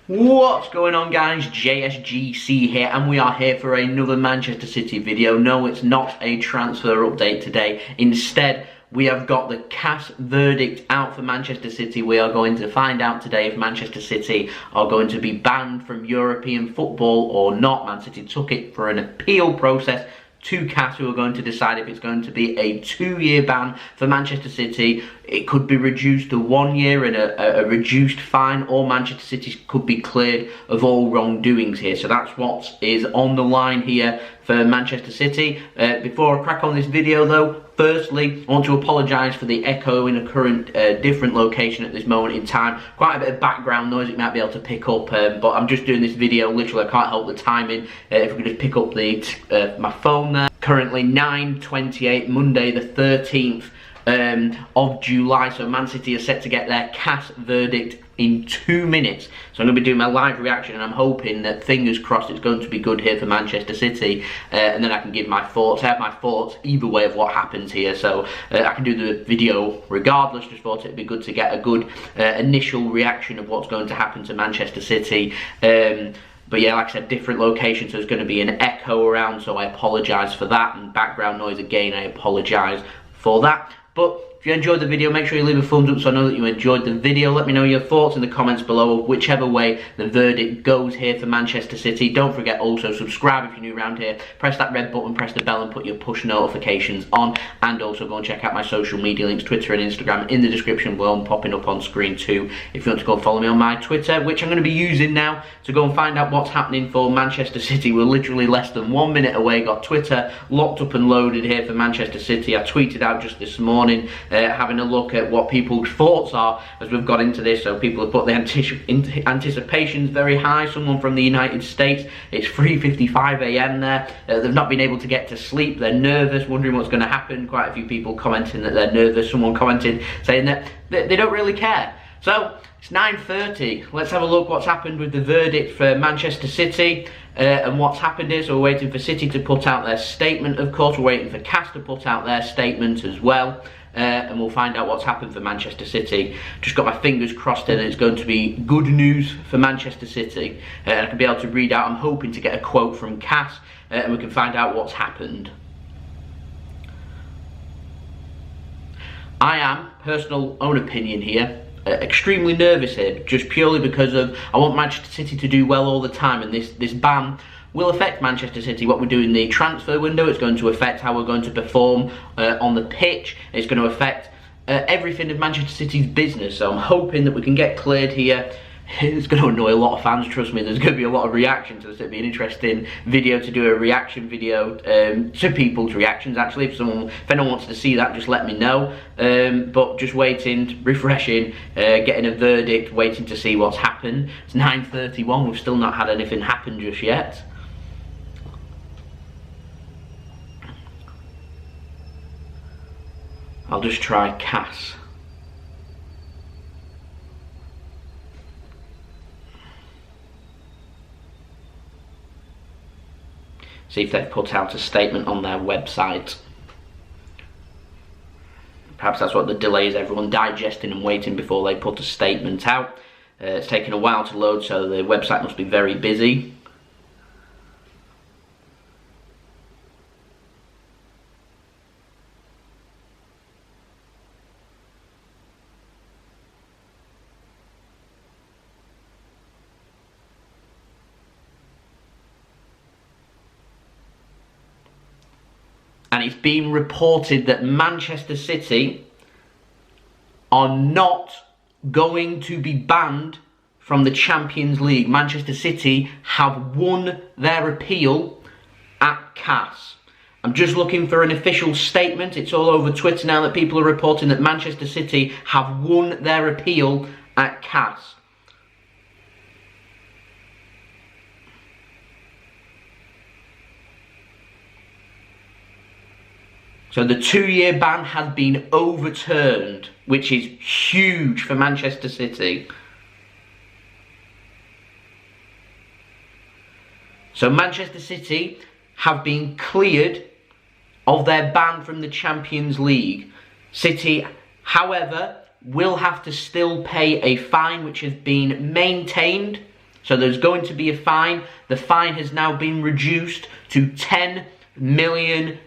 What's going on, guys? JSGC here, and we are here for another Manchester City video. No, it's not a transfer update today. Instead, we have got the CAS verdict out for Manchester City. We are going to find out today if Manchester City are going to be banned from European football or not. Man City took it for an appeal process to CAS, who are going to decide if it's going to be a 2-year ban for Manchester City. It could be reduced to 1 year and a reduced fine, or Manchester City could be cleared of all wrongdoings here. So that's what is on the line here for Manchester City. Before I crack on this video though, firstly, I want to apologise for the echo in a current different location at this moment in time. Quite a bit of background noise it might be able to pick up, but I'm just doing this video, literally I can't help the timing. If we could just pick up my phone there. Currently 9:28, Monday the 13th of July, so Man City are set to get their CAS verdict in 2 minutes. So I'm going to be doing my live reaction, and I'm hoping that, fingers crossed, it's going to be good here for Manchester City, and then I can give my thoughts. I have my thoughts either way of what happens here, so I can do the video regardless. Just thought it'd be good to get a good initial reaction of what's going to happen to Manchester City. But yeah, like I said, different locations, so there's going to be an echo around, so I apologise for that, and background noise again, I apologise for that. But if you enjoyed the video, make sure you leave a thumbs up so I know that you enjoyed the video. Let me know your thoughts in the comments below of whichever way the verdict goes here for Manchester City. Don't forget also subscribe if you're new around here. Press that red button, press the bell and put your push notifications on. And also go and check out my social media links, Twitter and Instagram, in the description below and popping up on screen too. If you want to go and follow me on my Twitter, which I'm going to be using now to go and find out what's happening for Manchester City. We're literally less than 1 minute away. Got Twitter locked up and loaded here for Manchester City. I tweeted out just this morning having a look at what people's thoughts are as we've got into this. So people have put the anticipations very high. Someone from the United States, it's 3:55 AM there. They've not been able to get to sleep. They're nervous, wondering what's going to happen. Quite a few people commenting that they're nervous. Someone commented saying that they don't really care. So it's 9:30. Let's have a look what's happened with the verdict for Manchester City. And what's happened is we're waiting for City to put out their statement. Of course, we're waiting for CAS to put out their statement as well. And we'll find out what's happened for Manchester City. Just got my fingers crossed that it's going to be good news for Manchester City. And I can be able to read out, I'm hoping to get a quote from CAS, and we can find out what's happened. I am, personal own opinion here, extremely nervous here, just purely because of I want Manchester City to do well all the time, and this ban will affect Manchester City. What we do in the transfer window, it's going to affect how we're going to perform on the pitch. It's going to affect everything of Manchester City's business. So I'm hoping that we can get cleared here. It's going to annoy a lot of fans, trust me. There's going to be a lot of reactions, so it'll be an interesting video to do, a reaction video to people's reactions actually. If anyone wants to see that, just let me know. But just waiting, refreshing, getting a verdict, waiting to see what's happened. It's 9:31, we've still not had anything happen just yet. I'll just try CAS. See if they've put out a statement on their website. Perhaps that's what the delay is, everyone digesting and waiting before they put a statement out. It's taken a while to load, so the website must be very busy. And it's been reported that Manchester City are not going to be banned from the Champions League. Manchester City have won their appeal at CAS. I'm just looking for an official statement. It's all over Twitter now that people are reporting that Manchester City have won their appeal at CAS. So the 2-year ban has been overturned, which is huge for Manchester City. So Manchester City have been cleared of their ban from the Champions League. City, however, will have to still pay a fine which has been maintained So there's going to be a fine. The fine has now been reduced to €10 million.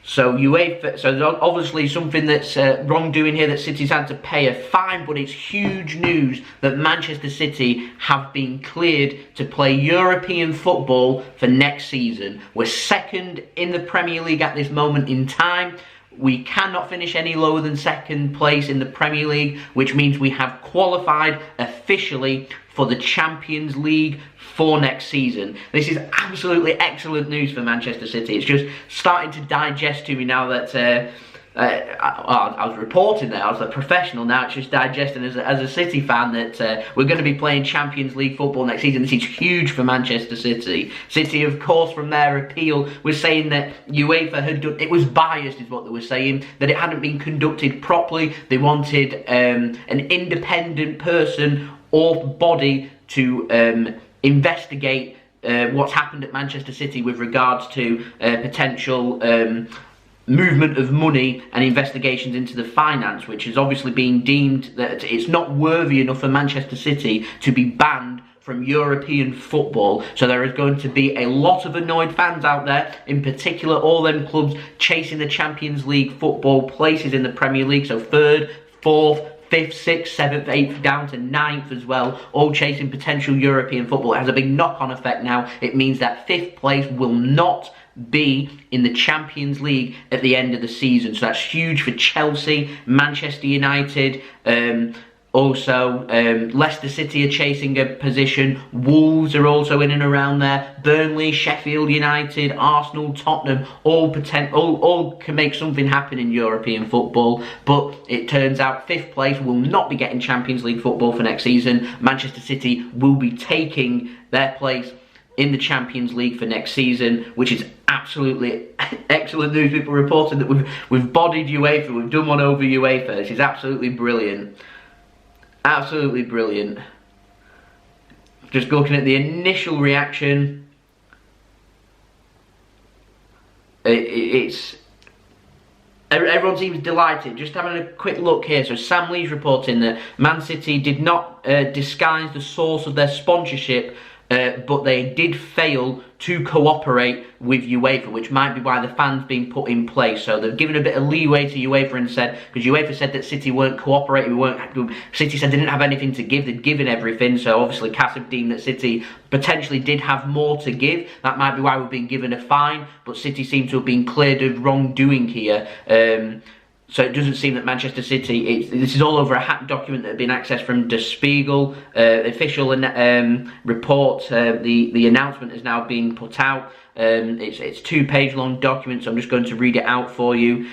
So UEFA, so there's obviously something that's wrongdoing here that City's had to pay a fine, but it's huge news that Manchester City have been cleared to play European football for next season. We're second in the Premier League at this moment in time. We cannot finish any lower than second place in the Premier League, which means we have qualified officially for the Champions League for next season. This is absolutely excellent news for Manchester City. It's just starting to digest to me now that I was reporting there, I was a professional now, it's just digesting as a City fan that we're going to be playing Champions League football next season. This is huge for Manchester City. City, of course, from their appeal, was saying that UEFA had done, it was biased is what they were saying, that it hadn't been conducted properly. They wanted an independent person or body to investigate what's happened at Manchester City with regards to potential movement of money and investigations into the finance, which has obviously been deemed that it's not worthy enough for Manchester City to be banned from European football. So there is going to be a lot of annoyed fans out there, in particular all them clubs chasing the Champions League football places in the Premier League, so 3rd, 4th, 5th, 6th, 7th, 8th, down to 9th as well, all chasing potential European football. It has a big knock-on effect now. It means that 5th place will not be in the Champions League at the end of the season. So that's huge for Chelsea, Manchester United, also Leicester City are chasing a position, Wolves are also in and around there, Burnley, Sheffield United, Arsenal, Tottenham, all can make something happen in European football. But it turns out 5th place will not be getting Champions League football for next season. Manchester City will be taking their place in the Champions League for next season, which is absolutely excellent news. People reporting that we've bodied UEFA, we've done one over UEFA. This is absolutely brilliant. Absolutely brilliant. Just looking at the initial reaction, it's everyone seems delighted. Just having a quick look here. So Sam Lee's reporting that Man City did not disguise the source of their sponsorship, but they did fail to cooperate with UEFA, which might be why the fan's being put in place. So they've given a bit of leeway to UEFA and said, because UEFA said that City weren't cooperating, City said they didn't have anything to give, they'd given everything. So obviously CAS have deemed that City potentially did have more to give. That might be why we've been given a fine, but City seem to have been cleared of wrongdoing here. So it doesn't seem that Manchester City, this is all over a hacked document that had been accessed from Der Spiegel. Official report, the announcement has now been put out. It's 2-page long document, so I'm just going to read it out for you.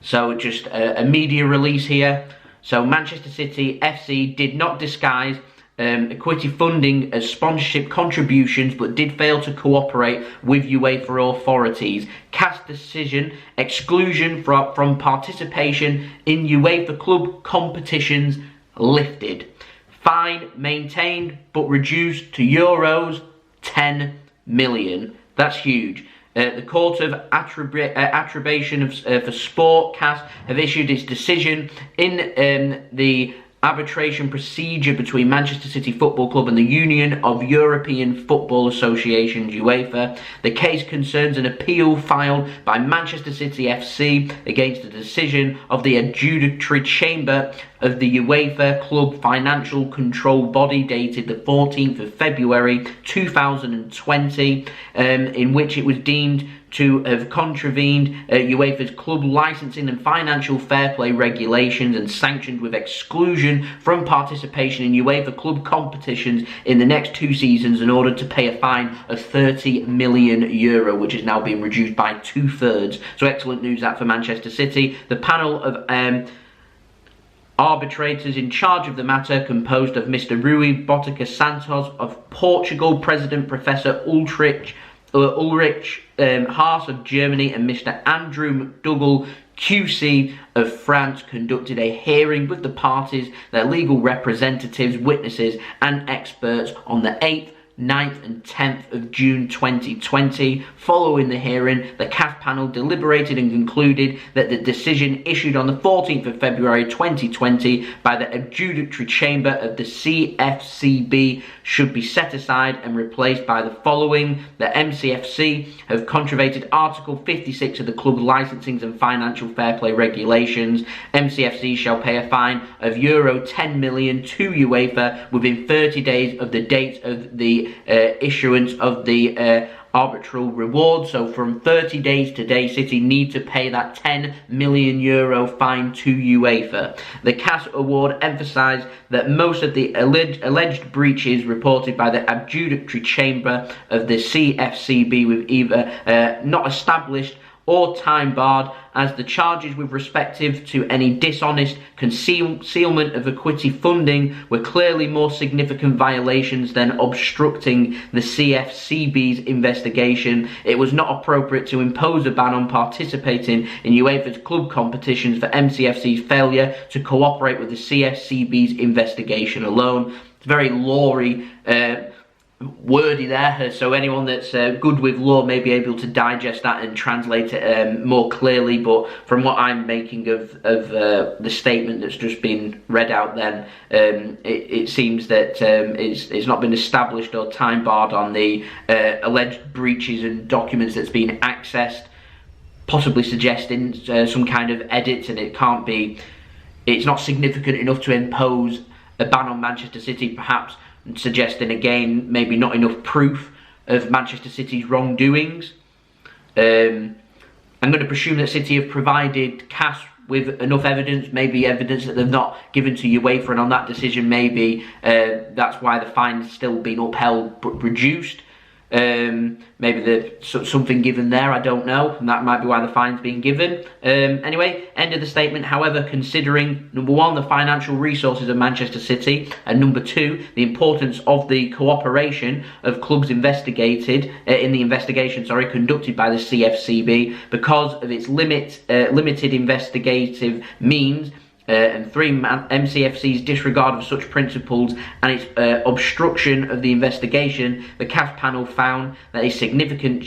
So just a media release here. So Manchester City FC did not disguise equity funding as sponsorship contributions, but did fail to cooperate with UEFA authorities. CAS decision, exclusion from participation in UEFA club competitions lifted. Fine maintained, but reduced to euros 10 million. That's huge. The Court of Attribution for Sport, CAS, have issued its decision in the arbitration procedure between Manchester City Football Club and the Union of European Football Associations, UEFA. The case concerns an appeal filed by Manchester City FC against the decision of the adjudicatory chamber of the UEFA Club Financial Control Body dated the 14th of February 2020, in which it was deemed to have contravened UEFA's club licensing and financial fair play regulations and sanctioned with exclusion from participation in UEFA club competitions in the next 2 seasons in order to pay a fine of €30 million, which is now being reduced by 2/3. So excellent news that for Manchester City. The panel of arbitrators in charge of the matter, composed of Mr. Rui Botica Santos of Portugal, President Professor Ulrich Haas of Germany, and Mr. Andrew McDougall QC of France, conducted a hearing with the parties, their legal representatives, witnesses and experts on the 8th, 9th and 10th of June 2020. Following the hearing, the CAS panel deliberated and concluded that the decision issued on the 14th of February 2020 by the adjudicatory chamber of the CFCB should be set aside and replaced by the following. The MCFC have contravened Article 56 of the club licensing and financial fair play regulations. MCFC shall pay a fine of euro 10 million to UEFA within 30 days of the date of the issuance of the arbitral reward. So from 30 days today, City need to pay that 10 million euro fine to UEFA. The CAS award emphasised that most of the alleged breaches reported by the adjudicatory chamber of the CFCB with either not established or time barred, as the charges with respective to any dishonest concealment of equity funding were clearly more significant violations than obstructing the CFCB's investigation. It was not appropriate to impose a ban on participating in UEFA's club competitions for MCFC's failure to cooperate with the CFCB's investigation alone. It's very law-y, wordy there, so anyone that's good with law may be able to digest that and translate it more clearly, but from what I'm making of the statement that's just been read out then, it seems that it's not been established or time barred on the alleged breaches and documents that's been accessed, possibly suggesting some kind of edits, and it's not significant enough to impose a ban on Manchester City, perhaps suggesting again maybe not enough proof of Manchester City's wrongdoings. I'm going to presume that City have provided CAS with enough evidence, maybe evidence that they've not given to UEFA, and on that decision maybe that's why the fine's still been upheld but reduced. Maybe there's something given there, I don't know, and that might be why the fine's being given. Anyway, end of the statement. However, considering number one, the financial resources of Manchester City, and number two, the importance of the cooperation of clubs investigated in the investigation, conducted by the CFCB, because of its limited investigative means, and three, MCFC's disregard of such principles and its obstruction of the investigation, the CAS panel found that a significant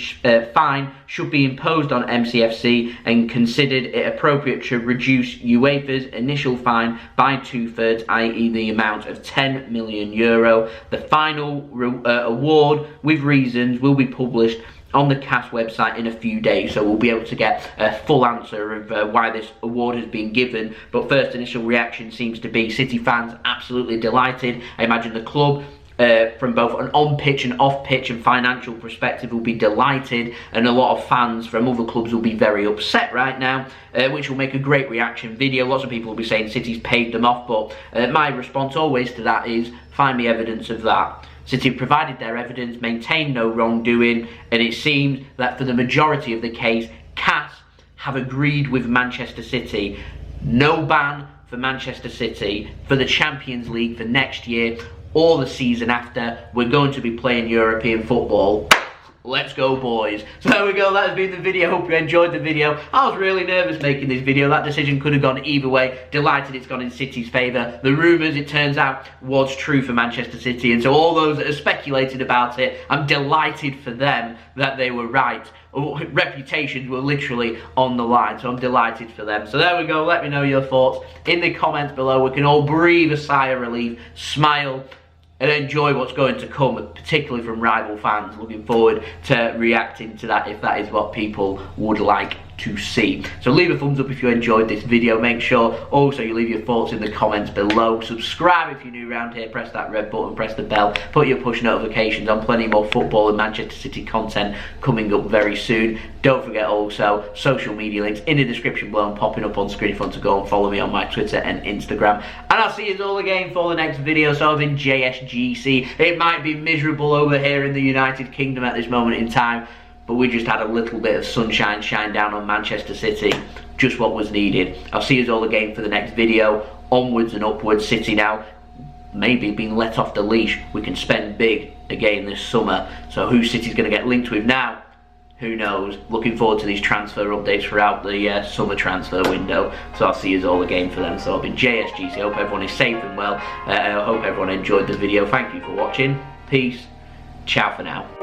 fine should be imposed on MCFC and considered it appropriate to reduce UEFA's initial fine by 2/3, i.e. the amount of 10 million euro. The final award with reasons will be published on the CAS website in a few days, so we'll be able to get a full answer of why this award has been given. But first initial reaction seems to be City fans absolutely delighted. I imagine the club, from both an on-pitch and off-pitch and financial perspective, will be delighted, and a lot of fans from other clubs will be very upset right now, which will make a great reaction video. Lots of people will be saying City's paid them off, but my response always to that is, find me evidence of that. City have provided their evidence, maintained no wrongdoing, and it seems that for the majority of the case, CAS have agreed with Manchester City. No ban for Manchester City for the Champions League for next year or the season after. We're going to be playing European football. Let's go, boys. So there we go, that has been the video. Hope you enjoyed the video. I was really nervous making this video. That decision could have gone either way. Delighted it's gone in City's favour. The rumours, it turns out, was true for Manchester City, and so all those that have speculated about it, I'm delighted for them that they were right. Reputations were literally on the line, so I'm delighted for them. So there we go, let me know your thoughts in the comments below. We can all breathe a sigh of relief, smile, and enjoy what's going to come, particularly from rival fans. Looking forward to reacting to that if that is what people would like to see. So leave a thumbs up if you enjoyed this video. Make sure also you leave your thoughts in the comments below. Subscribe if you're new around here, press that red button, press the bell, put your push notifications on. Plenty more football and Manchester City content coming up very soon. Don't forget also social media links in the description below and popping up on screen if you want to go and follow me on my Twitter and Instagram. And I'll see you all again for the next video. So I've been JSGC. It might be miserable over here in the United Kingdom at this moment in time, but we just had a little bit of sunshine shine down on Manchester City. Just what was needed. I'll see you all again for the next video. Onwards and upwards. City now maybe being let off the leash. We can spend big again this summer. So who City's going to get linked with now? Who knows? Looking forward to these transfer updates throughout the summer transfer window. So I'll see you all again for them. So I've been JSGC. I hope everyone is safe and well. I hope everyone enjoyed the video. Thank you for watching. Peace Ciao for now.